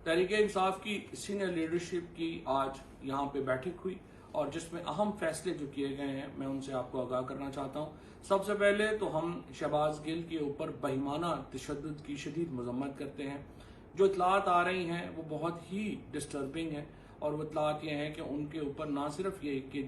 तहरीक-ए-इंसाफ की senior leadership की आज यहाँ पे बैठक हुई और जिसमें अहम फैसले जो किए गए हैं मैं उनसे आपको आगाह करना चाहता हूँ। सबसे पहले तो हम शहबाज गिल के ऊपर बहिमाना तशद्दुद की शदीद मजम्मत करते हैं। जो इतलात आ रही हैं वो बहुत ही डिस्टर्बिंग है और वो इतलात ये हैं कि उनके ऊपर ना सिर्फ ये कि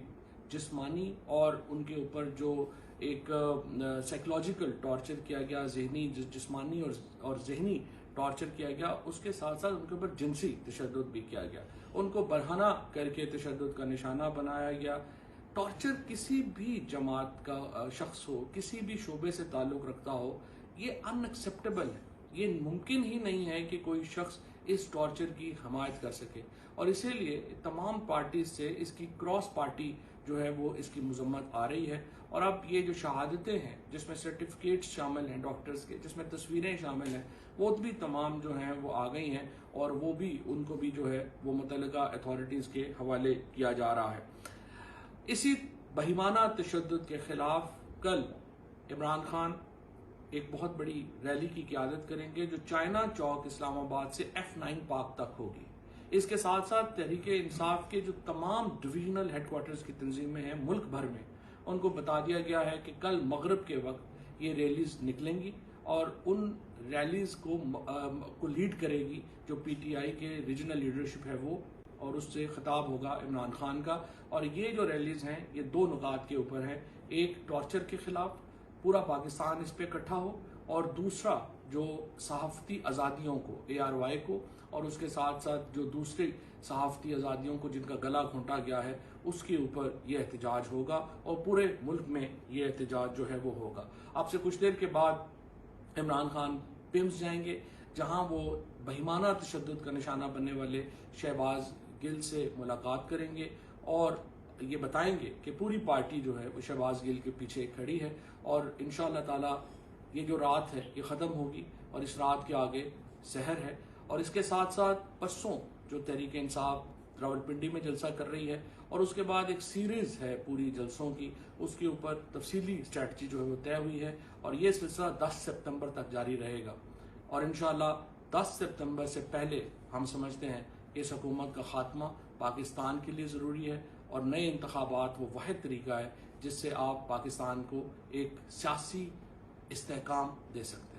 जिस्मानी और उनके ऊपर जो एक साइकोलॉजिकल टॉर्चर किया गया, जहनी जिस्मानी और जहनी टॉर्चर किया गया, उसके साथ साथ उनके ऊपर जिनसी तशद्दुद भी किया गया। उनको बरहना करके तशद्दुद का निशाना बनाया गया। टॉर्चर किसी भी जमात का शख्स हो, किसी भी शोबे से ताल्लुक रखता हो, ये अनएक्सेप्टेबल है। ये मुमकिन ही नहीं है कि कोई शख्स इस टॉर्चर की हमायत कर सके और इसीलिए तमाम पार्टी से इसकी क्रॉस पार्टी जो है वो इसकी मजम्मत आ रही है। और अब ये जो शहादतें हैं जिसमें सर्टिफिकेट्स शामिल हैं डॉक्टर्स के, जिसमें तस्वीरें शामिल हैं, वो भी तमाम जो हैं वो आ गई हैं और वो भी उनको भी जो है वो मुतल्लिका अथॉरिटीज़ के हवाले किया जा रहा है। इसी बहिमाना तशद्दुद के खिलाफ कल इमरान खान एक बहुत बड़ी रैली की क़यादत करेंगे जो चाइना चौक इस्लामाबाद से F9 पार्क तक होगी। इसके साथ साथ तहरीक-ए-इंसाफ के जो तमाम डिवीजनल हेडक्वार्टर्स की तंजीमें हैं मुल्क भर में, उनको बता दिया गया है कि कल मगरिब के वक्त ये रैलीज निकलेंगी और उन रैलीज को लीड करेगी जो PTI के रीजनल लीडरशिप है वो, और उससे खिताब होगा इमरान खान का। और ये जो रैलीज हैं ये दो नुकात के ऊपर है, एक टॉर्चर के खिलाफ पूरा पाकिस्तान इस पे इकट्ठा हो और दूसरा जो सहाफ़ती आज़ादियों को ARY को और उसके साथ साथ जो दूसरी सहाफ़ती आज़ादियों को जिनका गला घोंटा गया है उसके ऊपर ये एहतजाज होगा और पूरे मुल्क में ये एहतजाज जो है वो होगा। अब से कुछ देर के बाद इमरान खान पिम्स जाएंगे जहां वो बहिमाना तशद्दुद का निशाना बनने वाले शहबाज गिल से मुलाकात करेंगे और ये बताएंगे कि पूरी पार्टी जो है वो शहबाज गिल के पीछे खड़ी है और इंशाअल्लाह ताला ये जो रात है ये ख़त्म होगी और इस रात के आगे सहर है। और इसके साथ साथ परसों जो तहरीक-ए-इंसाफ रावलपिंडी में जलसा कर रही है और उसके बाद एक सीरीज़ है पूरी जलसों की, उसके ऊपर तफसीली स्ट्रैटजी जो है वो तय हुई है और ये सिलसिला 10 सितंबर तक जारी रहेगा। और इंशाअल्लाह 10 सितंबर से पहले हम समझते हैं कि इस हुकूमत का खात्मा पाकिस्तान के लिए ज़रूरी है और नए इंतखाबात वो वाहिद तरीका है जिससे आप पाकिस्तान को एक सियासी इस्तेहकाम दे सकते हैं।